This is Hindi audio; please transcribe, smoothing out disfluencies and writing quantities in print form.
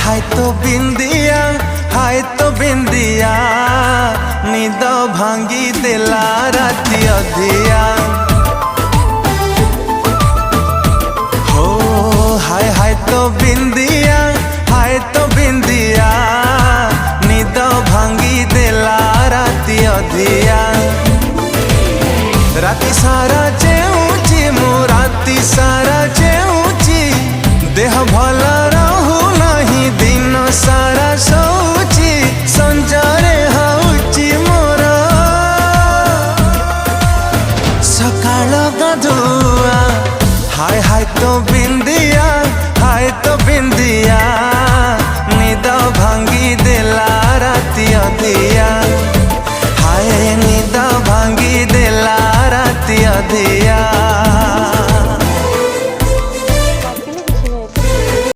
हाय तो बिंदिया निद भांगी देला राती अधिया। हो हाय तो बिंदिया निद भांगी देला राती अधिया। राती सारा चेऊची मु राती सारा चेऊची देह भला